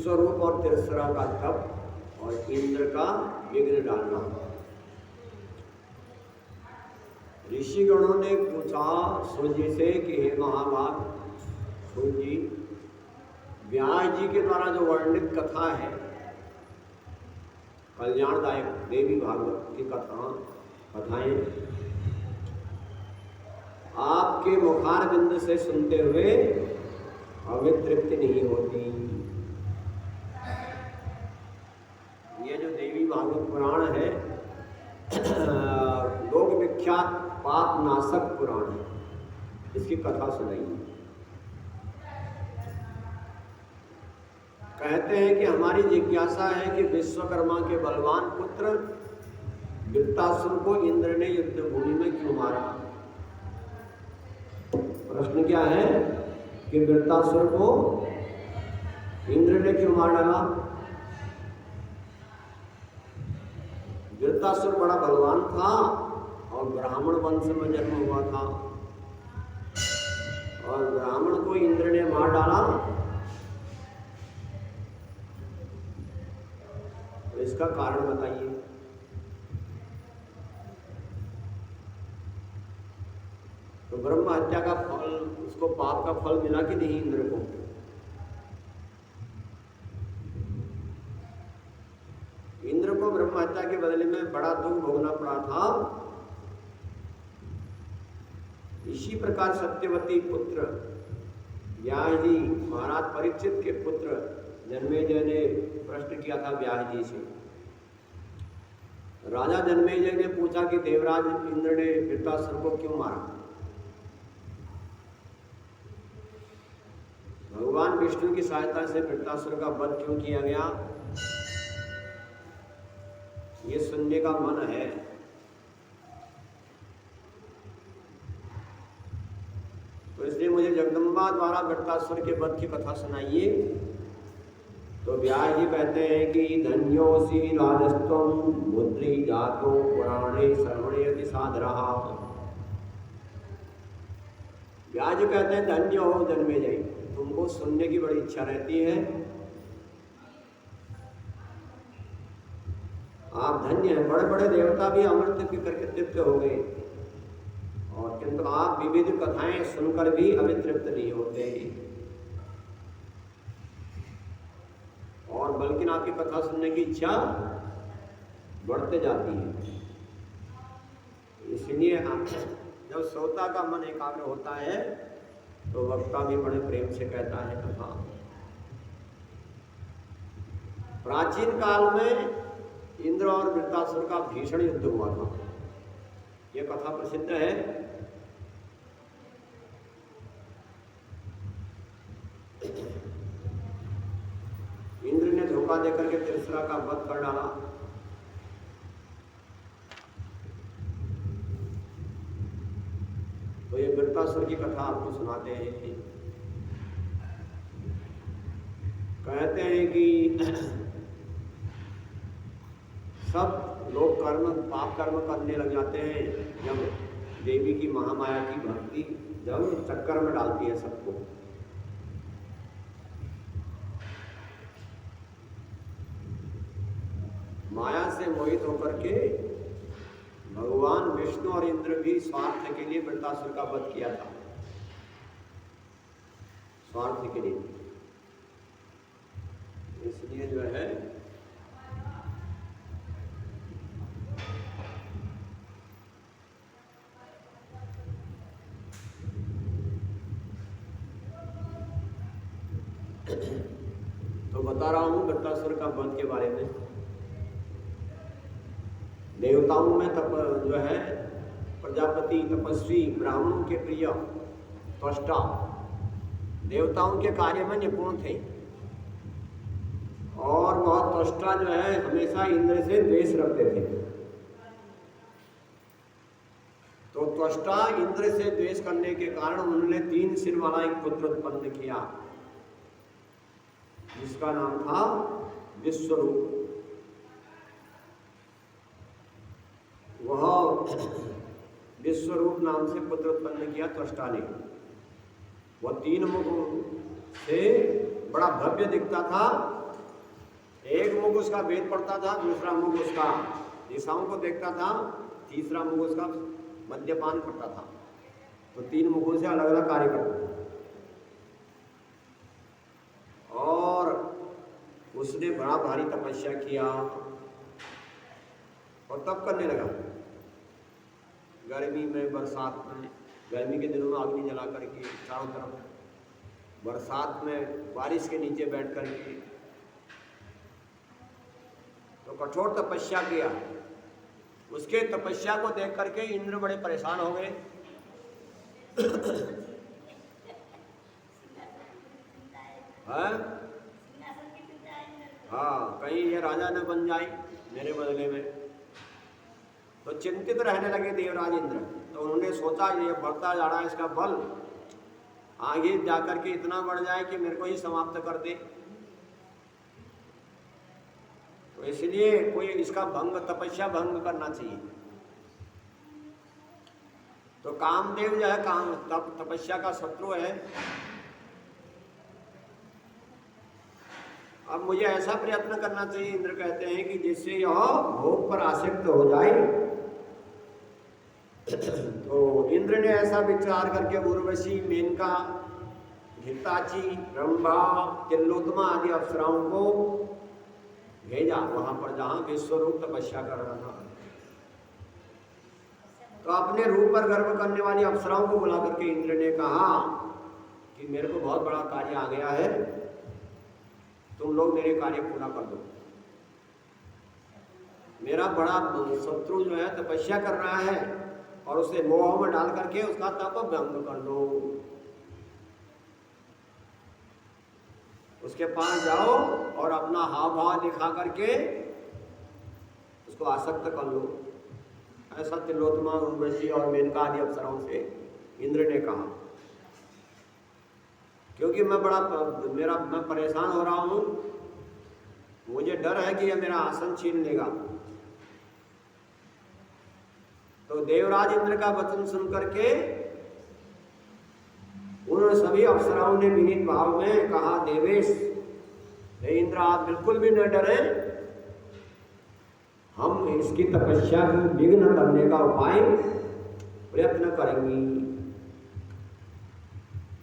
विश्वरूप और तिरस्रा का तप और इंद्र का विघ्न डालना। ऋषिगणों ने पूछा सूर्य से कि हे महाभाग सूर्य जी, व्यास जी के द्वारा जो वर्णित कथा है कल्याणदायक देवी भागवत की कथाएं आपके मुखार बिंद से सुनते हुए हमें तृप्ति नहीं होती। ये जो देवी भागवत पुराण है लोक विख्यात पाप नाशक पुराण है, इसकी कथा सुनाइए। कहते हैं कि हमारी जिज्ञासा है कि विश्वकर्मा के बलवान पुत्र वृत्तासुर को इंद्र ने युद्ध भूमि में क्यों मारा। प्रश्न क्या है कि वृत्तासुर को इंद्र ने क्यों मार डाला। वृत्तासुर बड़ा बलवान था और ब्राह्मण वंश में जन्म हुआ था, और ब्राह्मण को इंद्र ने मार डाला। तो इसका कारण बताइए। तो ब्रह्म हत्या का फल, उसको पाप का फल मिला कि नहीं इंद्र को। इंद्र को ब्रह्म हत्या के बदले में बड़ा दुख भोगना पड़ा था। इसी प्रकार सत्यवती पुत्र व्यास जी, महाराज परीक्षित के पुत्र जन्मेजय ने प्रश्न किया था व्यास जी से। राजा जन्मेजय ने पूछा कि देवराज इंद्र ने वृत्तासुर को क्यों मारा। भगवान विष्णु की सहायता से वृत्तासुर का वध क्यों किया गया, ये सुनने का मन है। तो इसलिए मुझे जगदम्बा द्वारा वृत्तासुर के वध की कथा सुनाइए। तो व्यास जी कहते हैं कि धन्योसी राजस्त्वं बुद्धि जातो पुराणे श्रवणेति सादरः। व्यास जी कहते हैं धन्य हो जन्मेजय, तुमको सुनने की बड़ी इच्छा रहती है, आप धन्य हैं। बड़े बड़े देवता भी अमृत पी करके तृप्त हो गए, और किंतु आप विविध कथाएं सुनकर भी अभी तृप्त नहीं होते, और बल्कि आपकी कथा सुनने की इच्छा बढ़ते जाती है। इसलिए जब श्रोता का मन एकाग्र होता है तो वक्ता भी बड़े प्रेम से कहता है कथा। प्राचीन काल में इंद्र और वृत्तासुर का भीषण युद्ध हुआ था, यह कथा प्रसिद्ध है। इंद्र ने धोखा देकर के तिरस्रा का वध कर डाला। तो ये वृत्तासुर की कथा आपको सुनाते हैं। कहते हैं कि सब लोग पाप कर्म करने लग जाते हैं जब देवी की महामाया की भक्ति जब चक्कर में डालती है सबको। माया से मोहित होकर के भगवान विष्णु और इंद्र भी स्वार्थ के लिए वृत्तासुर का वध किया था, स्वार्थ के लिए। इसलिए जो है तो बता रहा हूं वृत्तासुर का वध के बारे में। देवताओं में जो है प्रजापति तपस्वी ब्राह्मणों के प्रिय त्वष्टा देवताओं के कार्य में निपुण थे, और वह त्वष्टा जो है हमेशा इंद्र से द्वेष रखते थे। तो त्वष्टा इंद्र से द्वेष करने के कारण उन्होंने 3 सिर वाला एक पुत्र उत्पन्न किया, जिसका नाम था विश्वरूप। वह विश्वरूप नाम से पुत्र उत्पन्न किया त्वष्टा ने। वह 3 मुख से बड़ा भव्य दिखता था, एक मुख उसका वेद पढ़ता था, दूसरा मुख उसका दिशाओं को देखता था, तीसरा मुख उसका मद्यपान करता था। तो 3 मुखों से अलग अलग कार्य करता था। और उसने बड़ा भारी तपस्या किया और तब करने लगा। गर्मी में, बरसात में, गर्मी के दिनों में अग्नि जला करके चारों तरफ, बरसात में बारिश के नीचे बैठ करके तो कठोर तपस्या किया। उसके तपस्या को देख करके इंद्र बड़े परेशान हो गए। हाँ, कहीं ये राजा न बन जाए मेरे बदले में। तो चिंतित रहने लगे देवराज इंद्र। तो उन्होंने सोचा ये बढ़ता जा रहा है, इसका बल आगे जाकर के इतना बढ़ जाए कि मेरे को ही समाप्त कर दे। तो इसलिए कोई इसका भंग, तपस्या भंग करना चाहिए। तो कामदेव जो है तपस्या का शत्रु है। अब मुझे ऐसा प्रयत्न करना चाहिए, इंद्र कहते हैं, कि जिससे यह भोग पर आसक्त हो जाए। तो इंद्र ने ऐसा विचार करके उर्वशी, मेनका, घृताची, रंभा, तिलोत्तमा आदि अप्सराओं को भेजा वहां पर जहां विश्वरूप तपस्या कर रहा था। तो अपने रूप पर गर्व करने वाली अप्सराओं को बुला करके इंद्र ने कहा कि मेरे को बहुत बड़ा कार्य आ गया है, तुम लोग मेरे कार्य पूरा कर दो। मेरा बड़ा शत्रु जो है तपस्या कर रहा है और उसे मोह में डाल करके उसका तप भंग कर दो। उसके पास जाओ और अपना हाव भाव दिखा करके उसको आसक्त कर लो। ऐसा तिलोत्तमा, उर्वशी और मेनका आदि अप्सराओं से इंद्र ने कहा। क्योंकि मैं परेशान हो रहा हूं, मुझे डर है कि यह मेरा आसन छीन लेगा। तो देवराज इंद्र का वचन सुन करके उन सभी अप्सराओं ने विनीत भाव में कहा, देवेश, हे इंद्र, आप बिल्कुल भी न डरें, हम इसकी तपस्या को विघ्न करने का उपाय प्रयत्न करेंगे।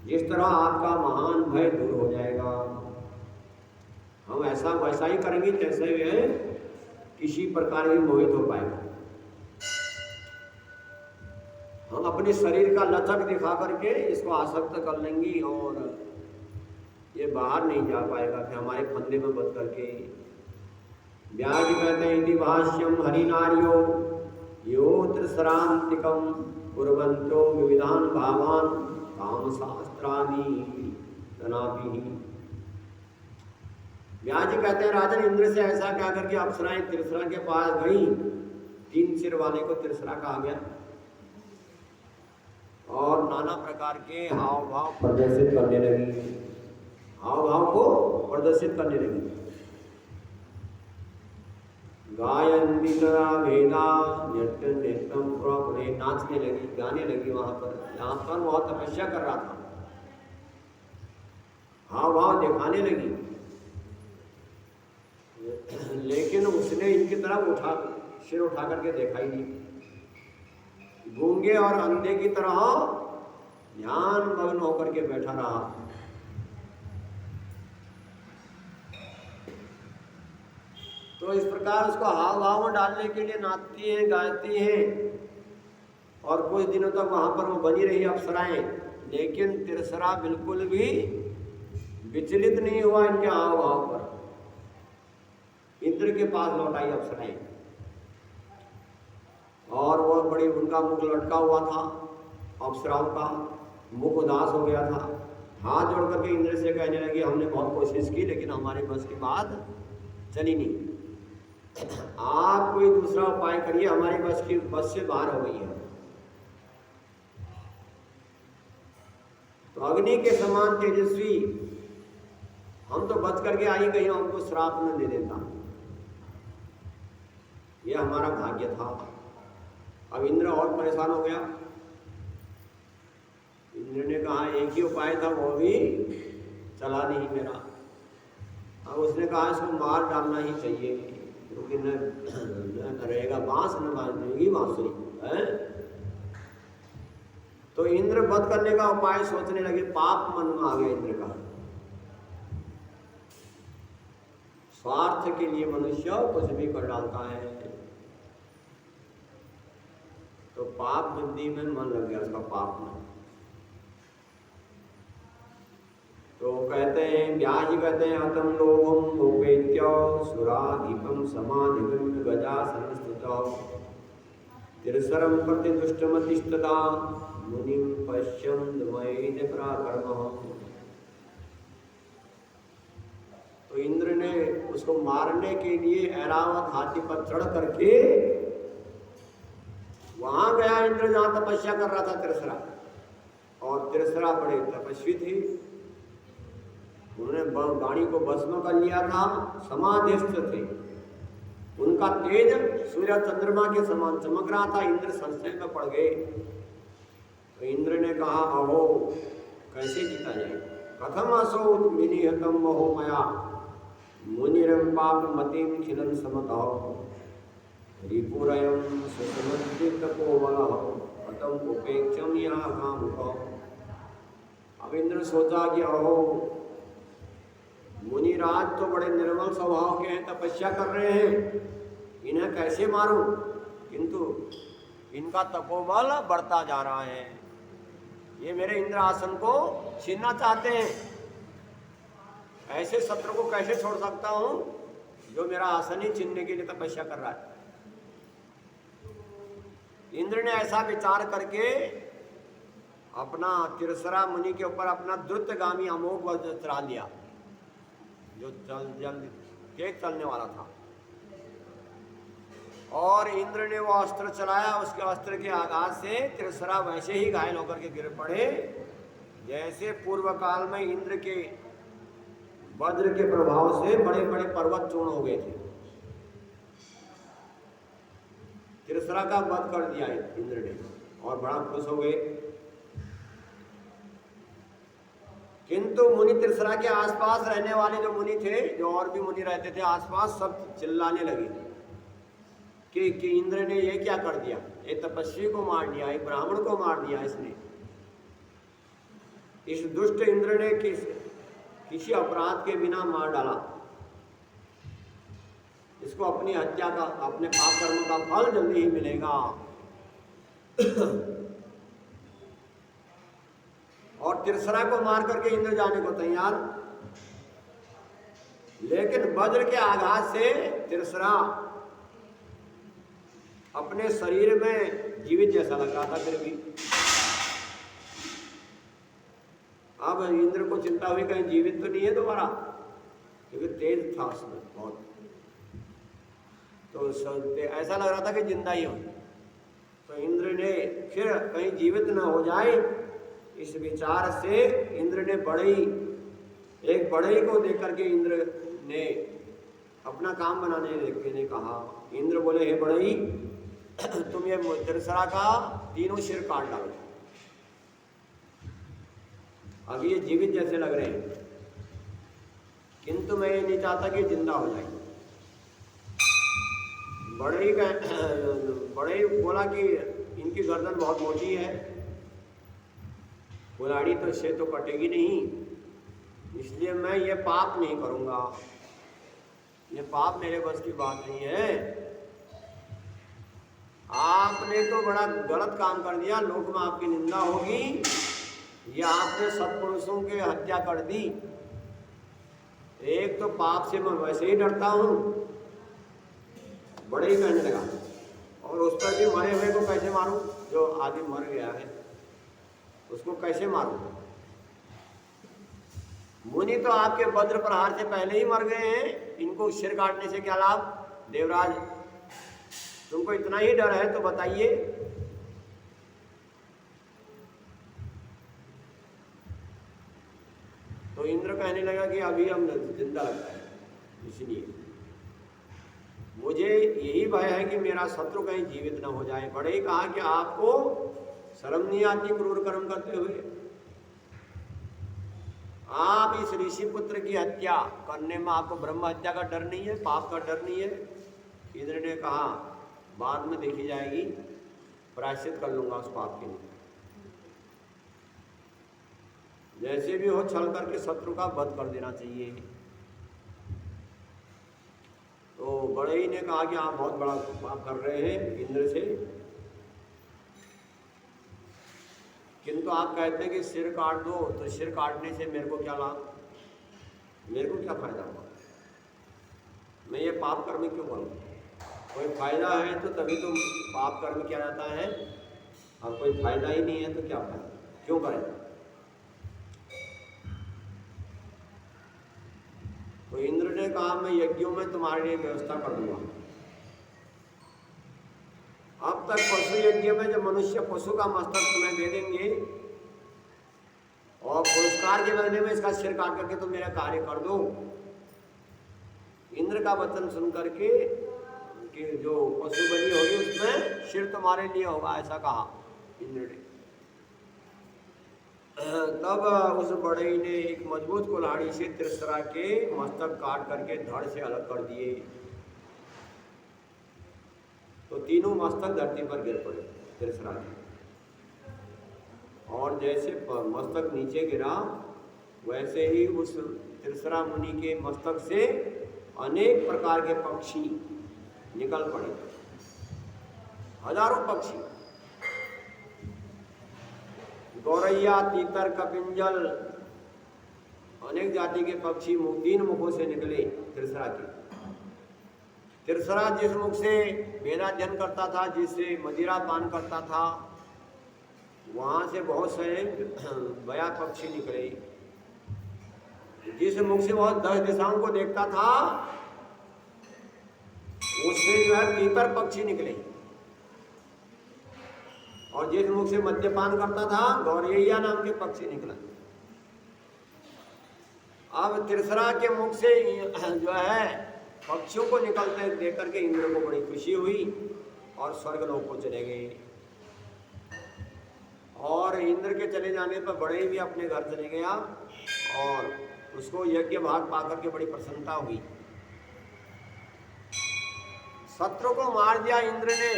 जिस तरह आपका महान भय दूर हो जाएगा, हम ऐसा वैसा ही करेंगे जैसे वे किसी प्रकार भी मोहित हो पाएगा। हम अपने शरीर का लचक दिखा करके इसको आसक्त कर लेंगे और ये बाहर नहीं जा पाएगा, फिर हमारे फंदे में बंद करके। व्यास कहते हैं, इति भाष्यम हरिनार्यो यो त्रिसरांतिकम कुर्वन्तो विविधान भावान काम शास्त्रानि तनापि। व्यास जी कहते हैं, राजन इंद्र से ऐसा क्या करके अप्सराएं त्रिसरा के पास गई। 3 सिर वाले को त्रिसरा कहा गया और नाना प्रकार के हाव भाव प्रदर्शित करने लगी, हाव भाव को प्रदर्शित करने लगी। गायन वितरा भेदा नृत्य नृत्यम पूरे नाचने लगी, गाने लगी। वहां पर, जहां पर वह तपस्या कर रहा था, हाव भाव दिखाने लगी। लेकिन उसने इनकी तरफ सिर उठा करके देखा ही नहीं। गूंगे और अंधे की तरह ध्यान मग्न होकर के बैठा रहा। तो इस प्रकार उसको हाव भाव में डालने के लिए नाचती हैं, गाती हैं और कुछ दिनों तक वहां पर वो बनी रही अप्सराएं। लेकिन तिरसरा बिल्कुल भी विचलित नहीं हुआ इनके हाव भाव पर। इंद्र के पास लौट आई अप्सराएं और वह बड़ी, उनका मुख लटका हुआ था, अप्सराओं का मुख उदास हो गया था। हाथ जोड़ करके इंद्र से कहने लगी, हमने बहुत कोशिश की लेकिन हमारे बस की बात चली नहीं। आप कोई दूसरा उपाय करिए, हमारी बस से बाहर हो गई है। तो अग्नि के समान तेजस्वी हम तो बच करके आई, कहीं हमको श्राप न दे देता, यह हमारा भाग्य था। अब इंद्र और परेशान हो गया। इंद्र ने कहा, एक ही उपाय था, वो भी चला नहीं मेरा। अब उसने कहा इसको मार डालना ही चाहिए, क्योंकि न रहेगा बांस न बाजेगी बांसुरी है। तो इंद्र वध करने का उपाय सोचने लगे, पाप मन में आ गया इंद्र का। स्वार्थ के लिए मनुष्य कुछ भी कर डालता है, तो पाप बुद्धि में मन लग गया उसका, पाप में। तो कहते हैं, व्यास जी कहते हैं, अतम लोभम उपेत्य सुराधिपम समाधिपम गजा संस्थित तिरसरम प्रति दुष्टमतिष्ठता मुनिम पश्यम दमयेन पराक्रमः। तो इंद्र ने उसको मारने के लिए ऐरावत हाथी पर चढ़ करके वहां गया इंद्र जहां तपस्या कर रहा था तिरसरा। और तिरसरा बड़े तपस्वी थे, उन्होंने गाड़ी को भस्म कर लिया था, समाधिस्थ थे, उनका तेज सूर्य चंद्रमा के समान चमक रहा था। इंद्र संशय में पड़ गए। तो इंद्र ने कहा, अहो कैसे जीता जाए, कथम असो विनिहतम मोहो मया मुनिरम पाप मतिम खिलन समतः रिपुरयम सुसमद्वित कोमलः अतम उपेक्षम यहाँ कामुकः। अब इंद्र सोचा कि अहो मुनिराज तो बड़े निर्मल स्वभाव के हैं, तपस्या कर रहे हैं, इन्हें कैसे मारूं, किंतु इनका तपोबल बढ़ता जा रहा है, ये मेरे इंद्र आसन को छीनना चाहते हैं। ऐसे शत्रु को कैसे छोड़ सकता हूं जो मेरा आसन ही छीनने के लिए तपस्या कर रहा है। इंद्र ने ऐसा विचार करके अपना तिरसरा मुनि के ऊपर अपना द्रुतगामी अमोघ वज्र चढ़ा लिया, जो जल्द तेज चलने वाला था। और इंद्र ने वो अस्त्र चलाया, उसके अस्त्र के आघात से तिरसरा वैसे ही घायल होकर के गिर पड़े जैसे पूर्व काल में इंद्र के वज्र के प्रभाव से बड़े बड़े पर्वत चूर्ण हो गए थे। तिरसरा का वध कर दिया इंद्र ने और बड़ा खुश हो गए। किंतु मुनि तिरसरा के आसपास रहने वाले जो मुनि थे, जो और भी मुनि रहते थे आसपास, सब चिल्लाने लगे कि इंद्र ने ये क्या कर दिया, एक तपस्वी को मार दिया, एक ब्राह्मण को मार दिया इसने। इस दुष्ट इंद्र ने किसी अपराध के बिना मार डाला, इसको अपनी हत्या का, अपने पाप कर्म का फल जल्दी ही मिलेगा। और तिरसरा को मार करके इंद्र जाने को तैयार, लेकिन वज्र के आघात से तिरसरा अपने शरीर में जीवित जैसा लग रहा था फिर भी। अब इंद्र को चिंता हुई कहीं जीवित तो नहीं है दोबारा, क्योंकि तेज था उसमें बहुत, तो ऐसा लग रहा था कि जिंदा ही हो। तो इंद्र ने फिर कहीं जीवित न हो जाए, इस विचार से इंद्र ने एक बढ़ई को देख करके इंद्र ने अपना काम बनाने ने कहा। इंद्र बोले, हे बढ़ई, तुम ये तिरसरा का तीनों सिर काट डालो, अब ये जीवित जैसे लग रहे हैं, किंतु मैं ये नहीं चाहता कि जिंदा हो जाए। बढ़ई बोला कि इनकी गर्दन बहुत मोटी है, कुल्हाड़ी तो इससे तो कटेगी नहीं, इसलिए मैं ये पाप नहीं करूंगा, ये पाप मेरे बस की बात नहीं है। आपने तो बड़ा गलत काम कर दिया, लोक में आपकी निंदा होगी, ये आपने सत्पुरुषों की हत्या कर दी। एक तो पाप से मैं वैसे ही डरता हूं, बड़े ही कहने लगा, और उस पर भी मरे हुए को कैसे मारूं, जो आदमी मर गया है उसको कैसे मारूं। मुनि तो आपके वज्र प्रहार से पहले ही मर गए हैं, इनको सिर काटने से क्या लाभ। देवराज, तुमको इतना ही डर है तो बताइए। तो इंद्र कहने लगा कि अभी हम जिंदा लगता है, इसलिए मुझे यही भय है कि मेरा शत्रु कहीं जीवित न हो जाए। बड़े ही कहा कि आपको शर्म नहीं आती क्रूर कर्म करते हुए, आप इस ऋषि पुत्र की हत्या करने में आपको ब्रह्म हत्या का डर नहीं है, पाप का डर नहीं है? इंद्र ने कहा बाद में देखी जाएगी, प्रायश्चित कर लूंगा उस पाप के लिए। जैसे भी हो छल करके शत्रु का वध कर देना चाहिए। तो बड़े ही ने कहा कि आप बहुत बड़ा पाप कर रहे हैं इंद्र से, किंतु आप कहते हैं कि सिर काट दो, तो सिर काटने से मेरे को क्या लाभ, मेरे को क्या फायदा होगा, मैं ये पाप कर्म क्यों करूँ? कोई फायदा है तो तभी तो पाप कर्म किया जाता है, और कोई फायदा ही नहीं है तो क्या फायदा, क्यों करें? तो इंद्र ने कहा मैं यज्ञों में तुम्हारे लिए व्यवस्था कर दूंगा। अब तक पशु यज्ञ में जब मनुष्य पशु का मस्तक तुम्हें दे देंगे और पुरस्कार के बदले में इसका सिर काट करके तुम मेरा कार्य कर दो। इंद्र का वचन सुन करके कि जो पशु बलि होगी उसमें सिर तुम्हारे लिए होगा, ऐसा कहा इंद्र ने। तब उस बढ़ई ने एक मजबूत कुल्हाड़ी से त्रिशरा के मस्तक काट करके धड़ से अलग कर दिए, तो तीनों मस्तक धरती पर गिर पड़े त्रिशरा के। और जैसे मस्तक नीचे गिरा वैसे ही उस त्रिशरा मुनि के मस्तक से अनेक प्रकार के पक्षी निकल पड़े, हजारों पक्षी, गौरैया, तीतर, कपिंजल, अनेक जाति के पक्षी तीन मुखों से निकले त्रिशरा के। त्रिशरा जिस मुख से वेदाध्ययन करता था, जिससे मदिरा पान करता था, वहां से बहुत सारे बया पक्षी निकले। जिस मुख से बहुत 10 दिशाओं को देखता था उससे जो है तीतर पक्षी निकले, और जिस मुख से मद्यपान करता था गौरैया नाम के पक्षी निकला। अब त्रिशरा के मुख से जो है पक्षियों को निकलते देख करके इंद्र को बड़ी खुशी हुई और स्वर्गलोक को चले गए। और इंद्र के चले जाने पर बड़े भी अपने घर चले गया और उसको यज्ञ भाग पाकर के बड़ी प्रसन्नता हुई। शत्रु को मार दिया इंद्र ने,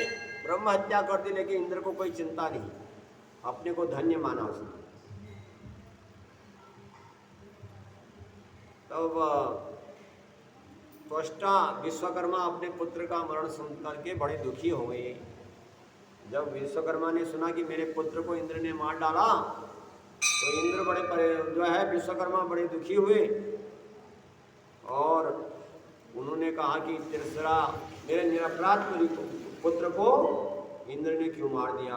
ब्रह्म हत्या कर दी, लेकिन इंद्र को कोई चिंता नहीं, अपने को धन्य माना उसने। तब त्वष्टा विश्वकर्मा अपने पुत्र का मरण सुन करके बड़े दुखी हो गए। जब विश्वकर्मा ने सुना कि मेरे पुत्र को इंद्र ने मार डाला, तो इंद्र बड़े जो है विश्वकर्मा बड़े दुखी हुए और उन्होंने कहा कि त्रिशरा मेरे निरपराध पुत्र को इंद्र ने क्यों मार दिया?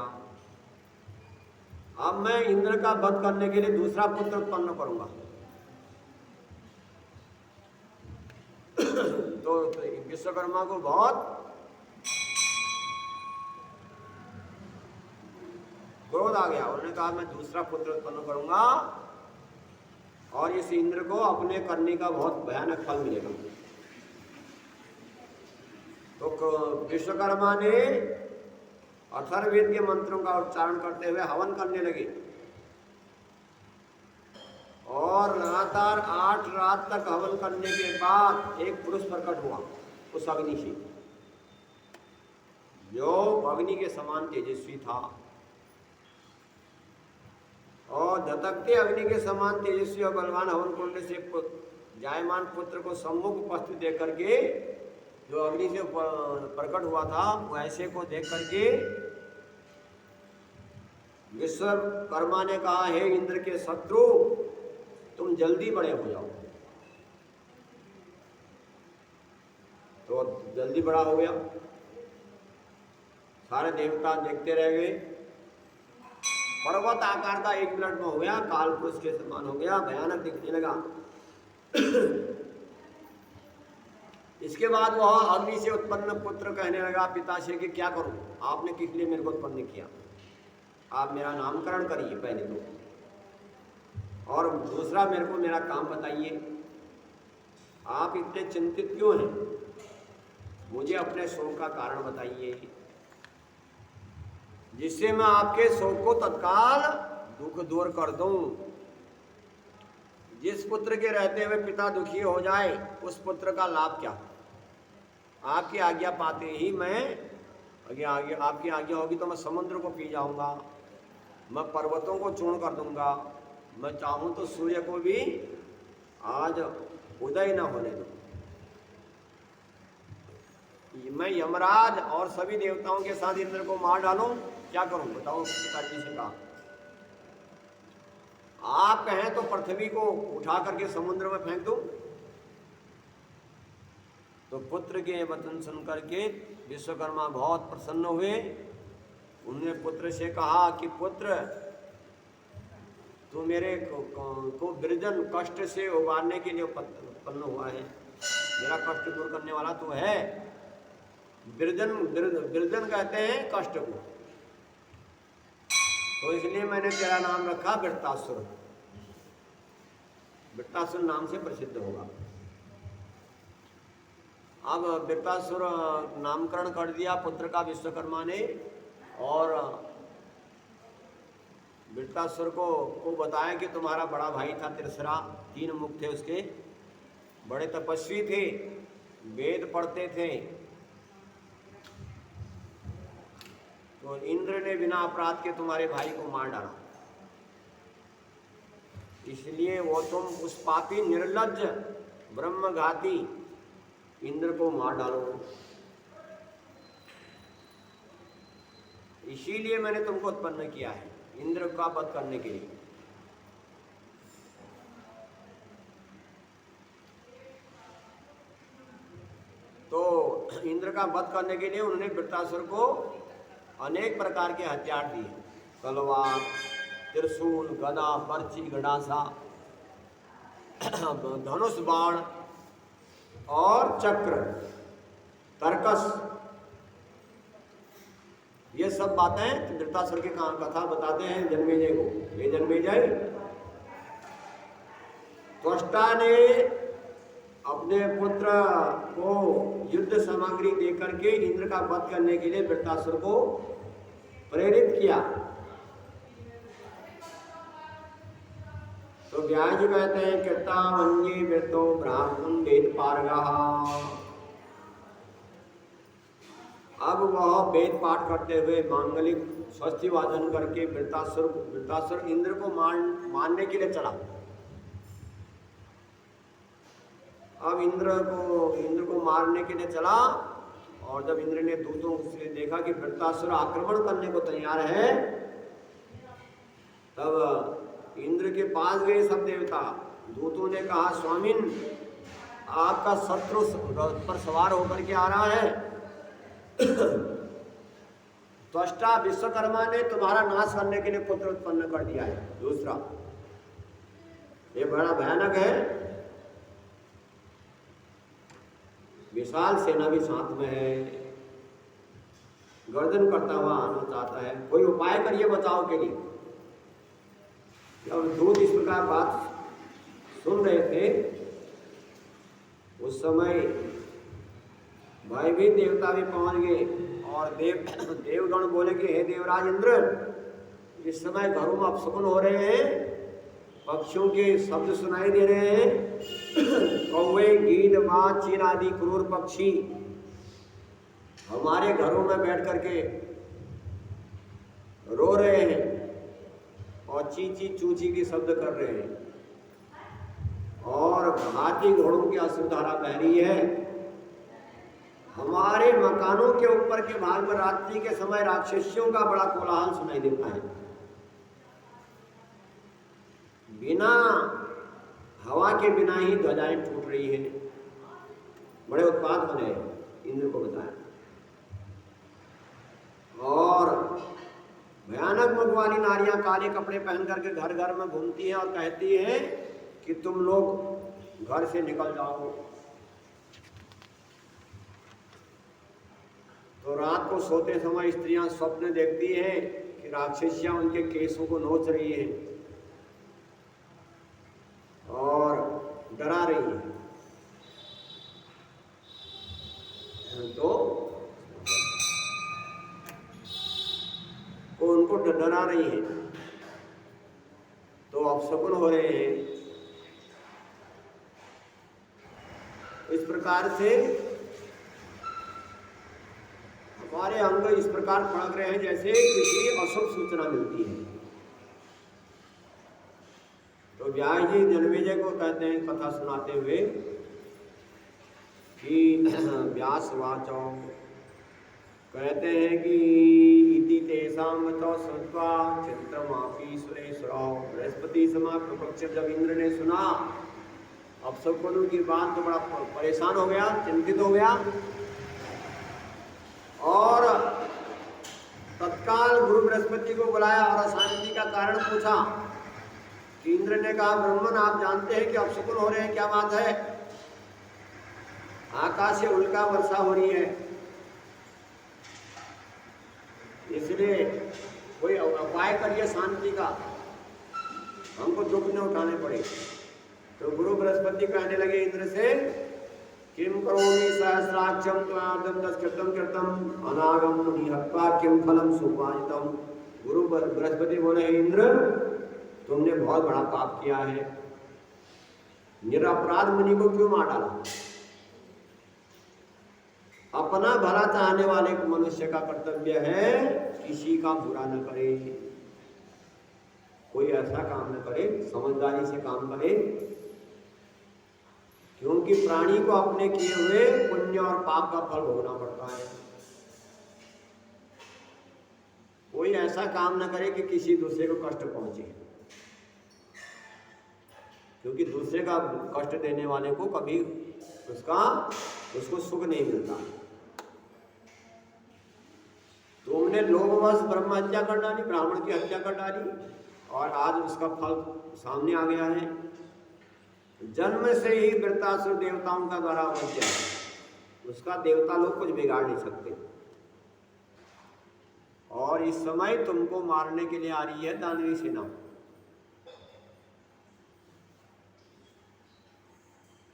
अब मैं इंद्र का वध करने के लिए दूसरा पुत्र उत्पन्न करूंगा। तो विश्वकर्मा को बहुत क्रोध आ गया। उन्होंने कहा मैं दूसरा पुत्र उत्पन्न करूंगा और इस इंद्र को अपने करने का बहुत भयानक फल मिलेगा। तो विश्वकर्मा ने अथर्ववेद के मंत्रों का उच्चारण करते हुए हवन करने लगे और लगातार 8 रात तक हवन करने के बाद एक पुरुष प्रकट हुआ उस अग्नि से, जो अग्नि के समान तेजस्वी था। और धधकते अग्नि के समान तेजस्वी और बलवान हवन कुंड से जायमान पुत्र को सम्मुख उपस्थित देख करके, जो अग्नि से प्रकट हुआ था वैसे को देख करके विश्वकर्मा ने कहा, हे इंद्र के शत्रु, तुम जल्दी बड़े हो जाओ। तो जल्दी बड़ा हो गया, सारे देवता देखते रह गए। पर्वत आकार का 1 मिनट में हो गया, काल पुरुष के समान हो गया, भयानक दिखने लगा। इसके बाद वह अग्नि से उत्पन्न पुत्र कहने लगा पिता से कि क्या करूं, आपने किस लिए मेरे को उत्पन्न किया, आप मेरा नामकरण करिए पहले तो, और दूसरा मेरे को मेरा काम बताइए। आप इतने चिंतित क्यों हैं, मुझे अपने शोक का कारण बताइए, जिससे मैं आपके शोक को तत्काल दुख दूर कर दूं। जिस पुत्र के रहते हुए पिता दुखी हो जाए, उस पुत्र का लाभ क्या? आपकी आज्ञा पाते ही मैं आपकी आज्ञा होगी तो मैं समुद्र को पी जाऊंगा, मैं पर्वतों को चूर्ण कर दूंगा, मैं चाहूं तो सूर्य को भी आज उदय न होने दूं, मैं यमराज और सभी देवताओं के साथ इंद्र को मार डालूं, क्या करूं बताओ? पिताजी से कहा आप कहें तो पृथ्वी को उठा करके समुद्र में फेंक दूं। तो पुत्र के वचन सुन करके विश्वकर्मा बहुत प्रसन्न हुए। उन्होंने पुत्र से कहा कि पुत्र, तू मेरे को विरजन कष्ट से उबारने के लिए उत्पन्न हुआ है, मेरा कष्ट दूर करने वाला तू है। विरजन कहते हैं कष्ट को, तो इसलिए मैंने तेरा नाम रखा वृत्तासुर। वृत्तासुर नाम से प्रसिद्ध होगा। अब वृत्तासुर नामकरण कर दिया पुत्र का विश्वकर्मा ने, और वृत्तासुर को बताया कि तुम्हारा बड़ा भाई था तिरसरा, 3 मुख थे उसके, बड़े तपस्वी थे, वेद पढ़ते थे, तो इंद्र ने बिना अपराध के तुम्हारे भाई को मार डाला, इसलिए वो तुम उस पापी निर्लज्ज ब्रह्मघाती इंद्र को मार डालो, इसीलिए मैंने तुमको उत्पन्न किया है इंद्र का वध करने के लिए। तो इंद्र का वध करने के लिए उन्होंने वृत्तासुर को अनेक प्रकार के हथियार दिए, तलवार, त्रिशूल, गदा, पर्ची, गडासा, धनुष बाण और चक्र, तरकस, ये सब बातें वृत्तासुर की कथा बताते हैं जन्मेजय को। ये जन्मेजय, त्वष्टा ने अपने पुत्र को युद्ध सामग्री देकर के इंद्र का वध करने के लिए वृत्तासुर को प्रेरित किया। तो व्यास जी कहते हैं कृतावन्ये वृतो ब्राह्मण वेद पारगः। अब वह वेद पाठ करते हुए मांगलिक स्वस्ति वादन करके वृत्तासुर इंद्र को मारने के लिए चला। अब इंद्र को मारने के लिए चला, और जब इंद्र ने दूतों से देखा कि वृत्तासुर आक्रमण करने को तैयार है, तब इंद्र के पास गए सब देवता। दूतों ने कहा स्वामिन, आपका शत्रु पर सवार होकर के आ रहा है, त्वष्टा विश्वकर्मा ने तुम्हारा नाश करने के लिए पुत्र उत्पन्न कर दिया है दूसरा। ये बड़ा भयानक है, विशाल सेना भी साथ में है, गर्दन करता हुआ आना चाहता है, कोई उपाय करिए बचाव के लिए। जब दूत इस प्रकार बात सुन रहे थे, उस समय भयभीत देवता भी पहुंच गए, और देवगण बोले कि हे देवराज इंद्र, इस समय घरों में अपशकुन हो रहे हैं, पक्षियों के शब्द सुनाई दे रहे हैं, कौवे, गीद, माँ, चील आदि क्रूर पक्षी हमारे घरों में बैठ करके रो रहे हैं और चींची चूची की शब्द कर रहे हैं, और हाथी घोड़ों की अश्रुधारा बह रही है। हमारे मकानों के ऊपर के भाग में रात्रि के समय राक्षसियों का बड़ा कोलाहल सुनाई देता है, बिना हवा के बिना ही ध्वजाएं टूट रही है, बड़े उत्पात बने। इंद्र को बताया, और भयानक मुख वाली नारियां काले कपड़े पहन करके घर घर में घूमती हैं और कहती हैं कि तुम लोग घर से निकल जाओ। तो रात को सोते समय स्त्रियां स्वप्न देखती हैं कि राक्षसियां उनके केसों को नोच रही हैं और डरा रही हैं। तो उनको डरा रही है, तो अपशकुन हो रहे हैं। इस प्रकार से हमारे अंग इस प्रकार फड़क रहे हैं जैसे किसी अशुभ सूचना मिलती है। तो व्यास जी जन्मेजय को कहते हैं कथा सुनाते हुए कि व्यास वाचो, कहते हैं कि इति तेषां वचो श्रुत्वा चित्रमापि सुरेश्वरो, बृहस्पति समा प्रपक्ष जब इंद्र ने सुना अपशकुनों की बात तो बड़ा परेशान हो गया, चिंतित हो गया और तत्काल गुरु बृहस्पति को बुलाया और अशांति का कारण पूछा। इंद्र ने कहा ब्रह्मन आप जानते हैं कि अपशकुन हो रहे हैं, क्या बात है? आकाश से उल्का वर्षा हो रही है, इसलिए कोई उपाय करिए शांति का, हमको दुख न उठाने पड़े। तो गुरु बृहस्पति कहने लगे इंद्र से किम करोमि सहस्राक्षम त्वयादम दशकृतम कृतम अनागम निहत्वा किम फलम सुपाजितम। गुरु बृहस्पति बोले इंद्र तुमने बहुत बड़ा पाप किया है, निरपराध मुनि को क्यों मार डाला? अपना भला चाहने वाले मनुष्य का कर्तव्य है किसी का बुरा न करे, कोई ऐसा काम न करे, समझदारी से काम करे, क्योंकि प्राणी को अपने किए हुए पुण्य और पाप का फल भोगना पड़ता है। कोई ऐसा काम न करे कि किसी दूसरे को कष्ट पहुंचे, क्योंकि दूसरे का कष्ट देने वाले को कभी उसको सुख नहीं मिलता। तुमने लोभवश ब्रह्म हत्या कर डाली, ब्राह्मण की हत्या कर डाली और आज उसका फल सामने आ गया है। जन्म से ही वृत्तासुर देवताओं का द्वारा वंचित है, उसका देवता लोग कुछ बिगाड़ नहीं सकते और इस समय तुमको मारने के लिए आ रही है दानवी सेना।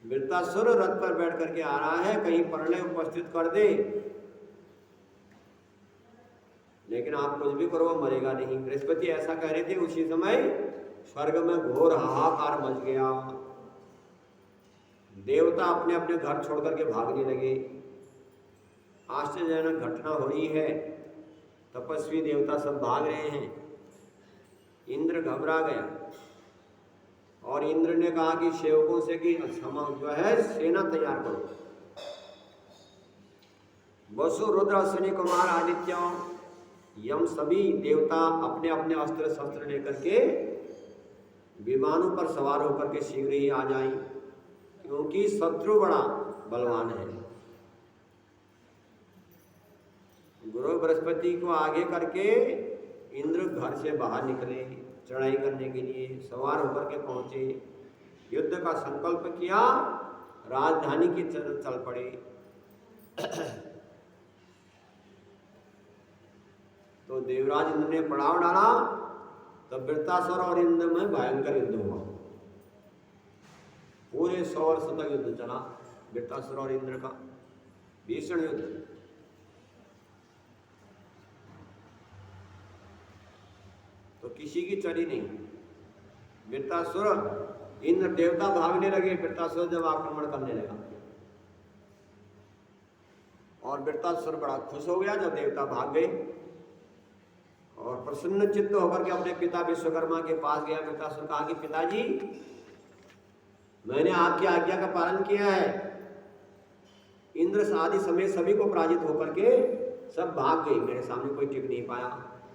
वृत्तासुर रथ पर बैठ करके आ रहा है, कहीं परले उपस्थित कर दे, लेकिन आप कुछ भी करो मरेगा नहीं। बृहस्पति ऐसा कह रहे थे, उसी समय स्वर्ग में घोर हाहाकार मच गया, देवता अपने अपने घर छोड़ करके भागने लगे। आश्चर्यजनक घटना हो रही है, तपस्वी देवता सब भाग रहे हैं। इंद्र घबरा गया और इंद्र ने कहा कि सेवकों से कि क्षमा जो है सेना तैयार करो। वसु रुद्र अश्विनी कुमार आदित्य यम सभी देवता अपने अपने अस्त्र शस्त्र लेकर के विमानों पर सवार होकर के शीघ्र ही आ जाएं, क्योंकि शत्रु बड़ा बलवान है। गुरु बृहस्पति को आगे करके इंद्र घर से बाहर निकले, चढ़ाई करने के लिए सवार होकर के पहुंचे, युद्ध का संकल्प किया, राजधानी की चल पड़े। तो देवराज इंद्र ने पड़ाव डाला, तब वृत्तासुर और इंद्र में भयंकर युद्ध हुआ। पूरे 100 वर्ष तक युद्ध चला वृत्तासुर और इंद्र का, भीषण युद्ध। तो किसी की चली नहीं। वृत्तासुर इंद्र देवता भागने लगे, वृत्तासुर जब आक्रमण करने लगा और वृत्तासुर बड़ा खुश हो गया जब देवता भाग गए और प्रसन्न चित्त होकर के अपने पिता विश्वकर्मा के पास गया। वृत्तासुर कहा कि पिताजी मैंने आपकी आज्ञा का पालन किया है, इंद्र आदि समेत सभी को पराजित होकर के सब भाग गए, मेरे सामने कोई टिक नहीं पाया,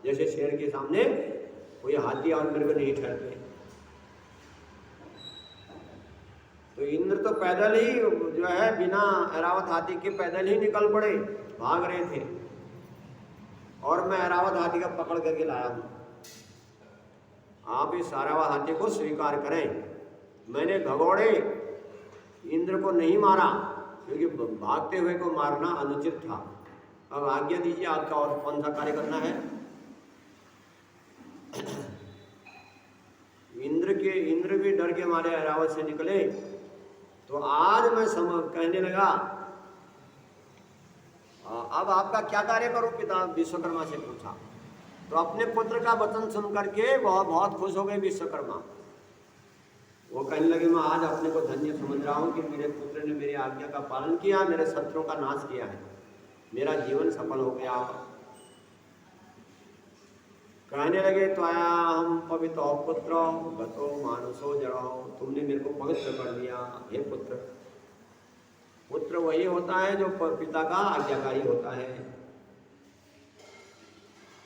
जैसे शेर के सामने कोई हाथी और मृग नहीं ठहरते। तो इंद्र तो पैदल ही जो है बिना ऐरावत हाथी के पैदल ही निकल पड़े, भाग रहे थे और मैं ऐरावत हाथी का पकड़ करके लाया हूं। आप इस ऐरावत हाथी को स्वीकार करें, मैंने भगोड़े इंद्र को नहीं मारा क्योंकि भागते हुए को मारना अनुचित था। अब आज्ञा दीजिए आपका और कौन सा कार्य करना है। इंद्र भी डर के मारे ऐरावत से निकले। तो आज मैं कहने लगा अब आपका क्या कार्य करूं पिता, विश्वकर्मा से पूछा। तो अपने पुत्र का वचन सुन करके बहुत खुश हो गए विश्वकर्मा। वो कहने लगे मैं आज अपने को धन्य समझ रहा हूँ कि मेरे पुत्र ने मेरी आज्ञा का पालन किया, मेरे शत्रुओं का नाश किया है, मेरा जीवन सफल हो गया। कहने लगे त्वया हम पवितो पुत्र गतो मानुषो जड़ो, तुमने मेरे को पवित्र कर दिया। हे पुत्र, पुत्र वही होता है जो पिता का आज्ञाकारी होता है।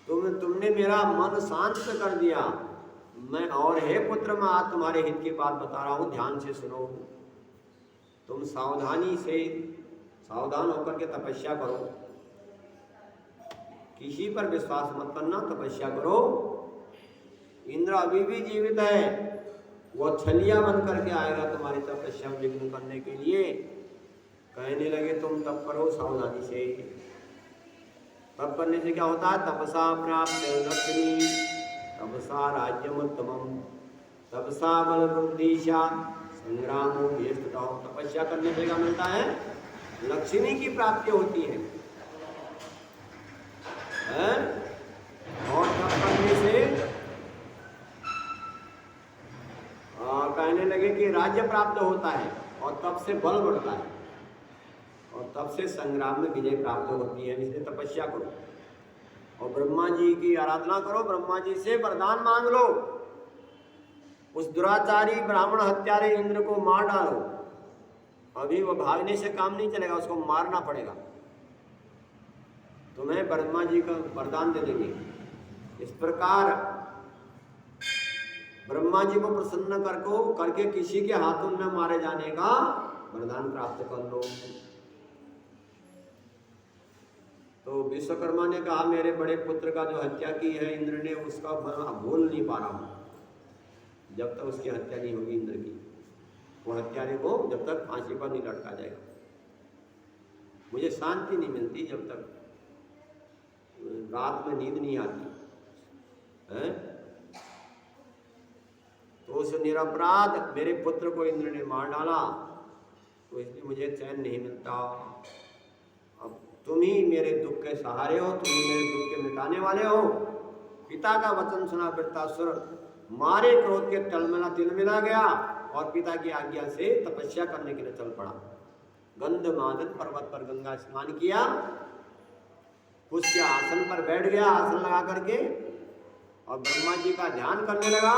तुमने मेरा मन शांत कर दिया। मैं और हे पुत्र, मैं आज तुम्हारे हित की बात बता रहा हूँ, ध्यान से सुनो। तुम सावधानी से सावधान होकर के तपस्या करो, किसी पर विश्वास मत करना, तपस्या करो। इंद्र अभी भी जीवित है, वो छलिया बन करके आएगा तुम्हारी तपस्या में विघ्न करने के लिए। कहने लगे तुम तप करो सावधानी से। तप करने से क्या होता है? तपसा प्राप्त लक्ष्मी तपसा राज्यमुत्तमम् तपसा बलवृद्धिशा संग्रामो व्यस्तता। तपस्या करने से क्या मिलता है? लक्ष्मी की प्राप्ति होती है। और तप करने से कहने लगे कि राज्य प्राप्त होता है, और तप से बल बढ़ता है, और तप से संग्राम में विजय प्राप्त होती है। इसलिए तपस्या करो और ब्रह्मा जी की आराधना करो, ब्रह्मा जी से वरदान मांग लो। उस दुराचारी ब्राह्मण हत्यारे इंद्र को मार डालो। अभी वो भागने से काम नहीं चलेगा, उसको मारना पड़ेगा। तुम्हें ब्रह्मा जी का वरदान दे देंगे। इस प्रकार ब्रह्मा जी को प्रसन्न करके किसी के हाथों न मारे जाने का वरदान प्राप्त कर लो। तो विश्वकर्मा ने कहा मेरे बड़े पुत्र का जो हत्या की है इंद्र ने, उसका मैं भूल नहीं पा रहा हूं। जब तक उसकी हत्या नहीं होगी इंद्र की, वो हत्यारे को जब तक फांसी पर नहीं लटका जाएगा, मुझे शांति नहीं मिलती। जब तक रात में नींद नहीं आती है, तो उस निरपराध मेरे पुत्र को इंद्र ने मार डाला, तो इसलिए मुझे चैन नहीं मिलता। अब तुम ही मेरे दुख के सहारे हो, तुम ही मेरे दुख के मिटाने वाले हो। पिता का वचन सुना वृत्तासुर मारे क्रोध के तिलमिला गया और पिता की आज्ञा से तपस्या करने के लिए चल पड़ा। गंधमादन पर्वत पर गंगा स्नान किया, उसके आसन पर बैठ गया, आसन लगा करके, और ब्रह्मा जी का ध्यान करने लगा।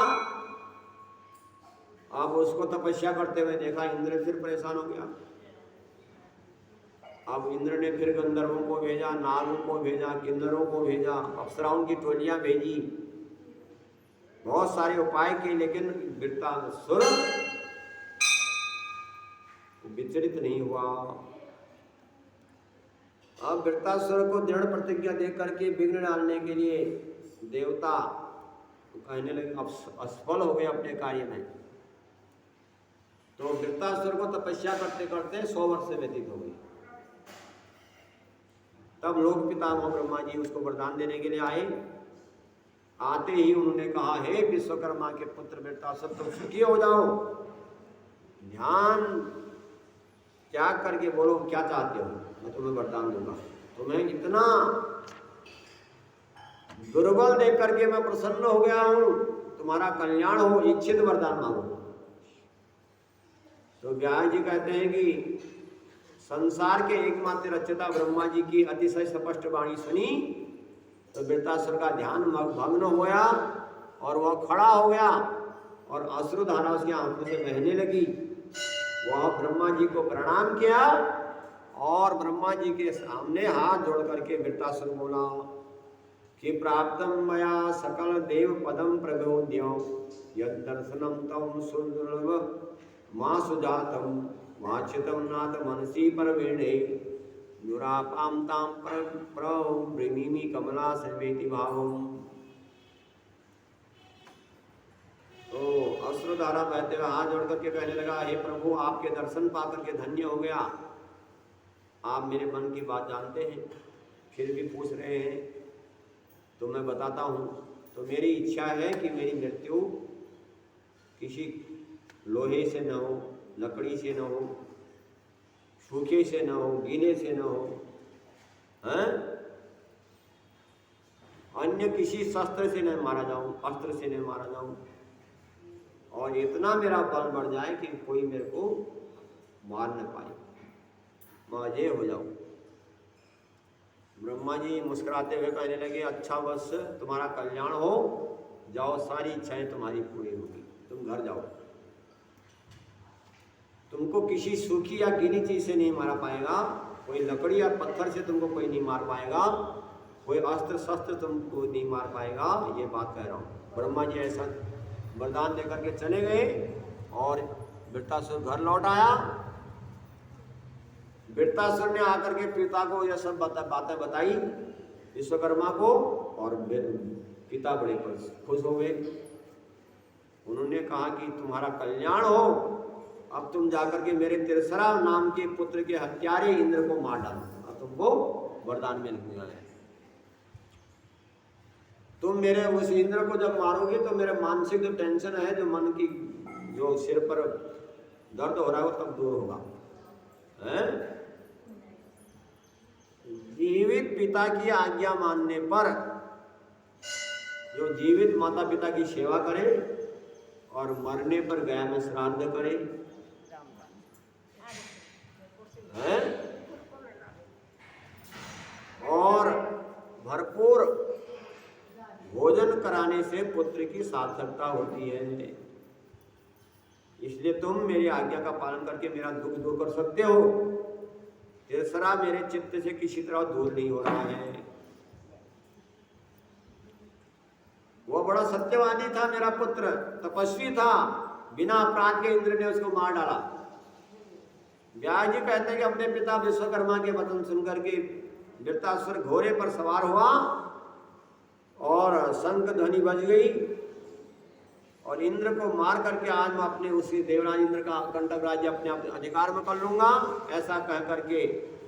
अब उसको तपस्या करते हुए देखा, इंद्र फिर परेशान हो गया। अब इंद्र ने फिर गंधर्वों को भेजा, नागों को भेजा, किन्नरों को भेजा, अप्सराओं की टोलियां भेजी, बहुत सारे उपाय किए, लेकिन वृत्तासुर विचलित नहीं हुआ। अब वृत्तासुर को दृढ़ प्रतिज्ञा दे करके विघ्न डालने के लिए देवता कहने लगे अब असफल हो गए अपने कार्य में। तो वृत्तासुर को तपस्या करते करते 100 वर्ष से व्यतीत हो गई। तब लोक पितामह ब्रह्मा जी उसको वरदान देने के लिए आए। आते ही उन्होंने कहा, हे विश्वकर्मा के पुत्र वृत्तासुर, तुम सुखी हो जाओ, ध्यान त्याग करके बोलो क्या चाहते हो, मैं तुम्हें वरदान दूंगा। तुम्हें इतना दुर्बल देख करके मैं प्रसन्न हो गया हूं, तुम्हारा कल्याण हो, इच्छित वरदान मांगो। तो व्यास जी कहते हैं कि संसार के एकमात्र रचयिता ब्रह्मा जी की अतिशय स्पष्ट वाणी सुनी तो वृत्तासुर का ध्यान भंग होया और वह खड़ा हो गया और अश्रुधारा उसकी आंखों से बहने लगी। वह ब्रह्मा जी को प्रणाम किया और ब्रह्मा जी के सामने हाथ जोड़ करके वृत्तासुर बोला कि प्राप्तम मया सकल देव पदम प्रबोध्य यद दर्शनम तम सुदुर्लभ मां सुजातम वाचितम नाथ मनसी परवेणे दुरापाम ताम प्रभृमिमि कमला सर्वेति भावम। तो अश्रुधारा बहते हुए हाथ जोड़ करके कहने लगा, हे प्रभु, आपके दर्शन पा करके धन्य हो गया। आप मेरे मन की बात जानते हैं, फिर भी पूछ रहे हैं तो मैं बताता हूँ। तो मेरी इच्छा है कि मेरी मृत्यु किसी लोहे से न हो, लकड़ी से न हो, सूखे से न हो, गीले से न हो, हैं? अन्य किसी शस्त्र से न मारा जाऊं, अस्त्र से न मारा जाऊं, और इतना मेरा बल बढ़ जाए कि कोई मेरे को मार न पाए, मैं अजय हो जाऊं। ब्रह्मा जी मुस्कुराते हुए कहने लगे, अच्छा बस तुम्हारा कल्याण हो, जाओ, सारी इच्छाएं तुम्हारी पूरी होगी, तुम घर जाओ। तुमको किसी सूखी या गीली चीज से नहीं मारा पाएगा, कोई लकड़ी या पत्थर से तुमको कोई नहीं मार पाएगा, कोई अस्त्र शस्त्र तुमको नहीं मार पाएगा, ये बात कह रहा हूँ। ब्रह्मा जी ऐसा वरदान देकर के चले गए और वृत्तासुर घर लौट आया। वृत्तासुर ने आकर के पिता को यह सब बातें बताई विश्वकर्मा को, और पिता बड़े खुश हो गए। उन्होंने कहा कि तुम्हारा कल्याण हो, अब तुम जाकर के मेरे तिरसरा नाम के पुत्र के हत्यारे इंद्र को मार डालो, अब तुमको वरदान मिल गया है। तुम मेरे उस इंद्र को जब मारोगे तो मेरे मानसिक जो टेंशन है, जो मन की, जो सिर पर दर्द हो रहा है, वो तब दूर होगा। जीवित पिता की आज्ञा मानने पर जो जीवित माता पिता की सेवा करे और मरने पर गया में श्राद्ध करे, है? और भरपूर भोजन कराने से पुत्र की सार्थकता होती है। इसलिए तुम मेरी आज्ञा का पालन करके मेरा दुख दूर कर सकते हो। तिरसरा मेरे चित्त से किसी तरह दूर नहीं हो रहा है। वो बड़ा सत्यवादी था मेरा पुत्र, तपस्वी था, बिना अपराध के इंद्र ने उसको मार डाला। व्यास जी कहते हैं कि अपने पिता विश्वकर्मा के वचन सुनकर के वृत्तासुर घोड़े पर सवार हुआ और शंख ध्वनि बज गई और इंद्र को मार करके आज मैं अपने उसी देवराज इंद्र का कंटक राज्य अपने अधिकार में कर लूंगा, ऐसा कह करके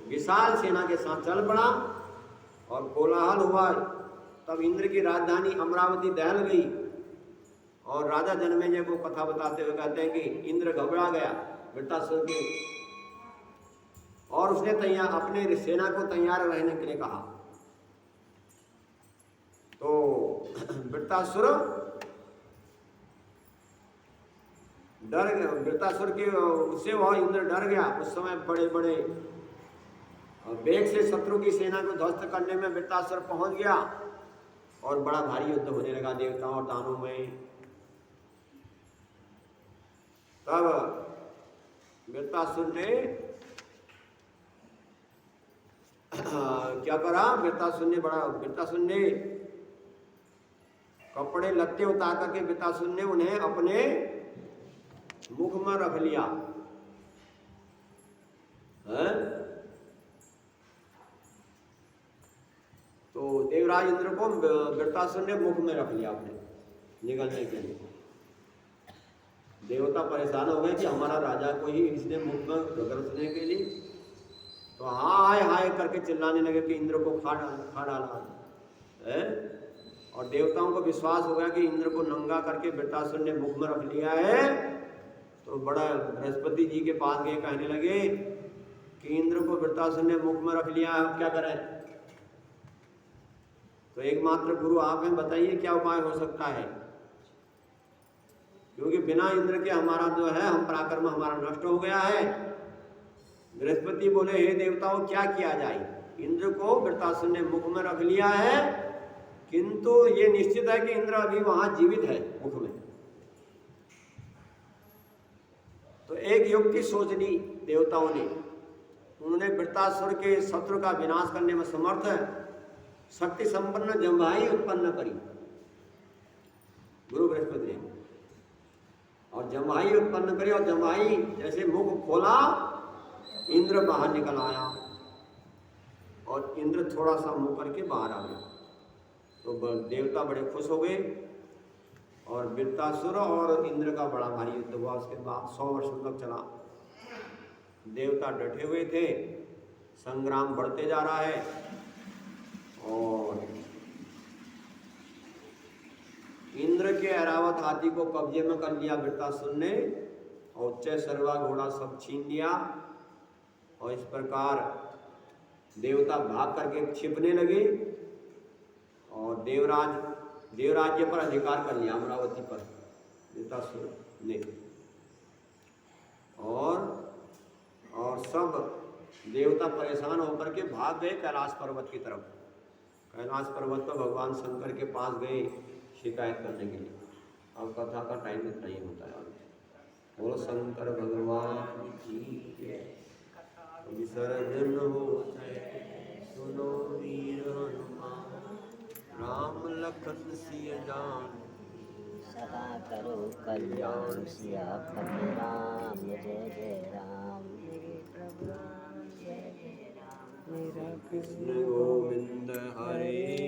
विशाल सेना के साथ चल पड़ा। और कोलाहल हुआ, तब इंद्र की राजधानी अमरावती दहल गई। और राजा जनमेजय को कथा बताते हुए कहते हैं कि इंद्र घबरा गया वृत्तासुर के, और उसने अपने सेना को तैयार रहने के लिए कहा। तो वृत्तासुर डर गया, वृत्तासुर के उससे वह इंद्र डर गया। उस समय बड़े बड़े वेग से शत्रु की सेना को ध्वस्त करने में वृत्तासुर पहुंच गया और बड़ा भारी युद्ध होने लगा देवताओं और दानवों में। तब वृत्तासुर ने क्या करा, वृत्तासुर ने कपड़े लत्ते उतार करके वृत्तासुर ने उन्हें अपने मुख में रख लिया है? तो देवराज इंद्र को वृत्तासुर ने मुख में रख लिया अपने निकलने के लिए। देवता परेशान हो गए कि हमारा राजा को ही इसने मुख में रखने के लिए, तो हाय हाय करके चिल्लाने लगे कि इंद्र को खा डाला है। और देवताओं को विश्वास हो गया कि इंद्र को नंगा करके वृत्तासुर ने मुख में रख लिया है। तो बड़ा बृहस्पति जी के पास गए, कहने लगे कि इंद्र को वृत्तासुर ने मुख में रख लिया है, अब क्या करें? तो एकमात्र गुरु आप हैं, बताइए क्या उपाय हो सकता है, क्योंकि बिना इंद्र के हमारा जो है हम पराक्रम हमारा नष्ट हो गया है। बृहस्पति बोले, हे देवताओं क्या किया जाए? इंद्र को वृत्तासुर ने मुख में रख लिया है, किंतु ये निश्चित है कि इंद्र अभी वहां जीवित है मुख में। तो एक युक्ति सोच ली देवताओं ने, उन्होंने वृत्तासुर के शत्रु का विनाश करने में समर्थ शक्ति संपन्न जम्भाई उत्पन्न करी गुरु बृहस्पति ने, और जम्भाई उत्पन्न करी। और जम्भाई जैसे मुख खोला, इंद्र बाहर निकल आया और इंद्र थोड़ा सा मुंह करके बाहर आ गया। तो देवता बड़े खुश हो गए और वृत्तासुर और इंद्र का बड़ा भारी युद्ध हुआ। उसके बाद 100 वर्षों तक चला। देवता डटे हुए थे, संग्राम बढ़ते जा रहा है। और इंद्र के ऐरावत हाथी को कब्जे में कर लिया वृत्तासुर ने, और उच्च सर्वा घोड़ा सब छीन लिया। और इस प्रकार देवता भाग करके छिपने लगे और देवराज्य पर अधिकार कर लिया, अमरावती पर वृत्रासुर ने। और सब देवता परेशान होकर के भाग गए कैलाश पर्वत की तरफ। कैलाश पर्वत पर भगवान शंकर के पास गए शिकायत करने के लिए। अब कथा का टाइम इतना ही होता है। बोलो शंकर भगवान की जय। विसर्जन हो सुनो वीर हनुमान, राम लखन सिया जान, सदा करो कल्याण सियापत राम जय जय राम। मेरे प्रभु राम जय जय राम। मेरा कृष्ण गोविंद हरे।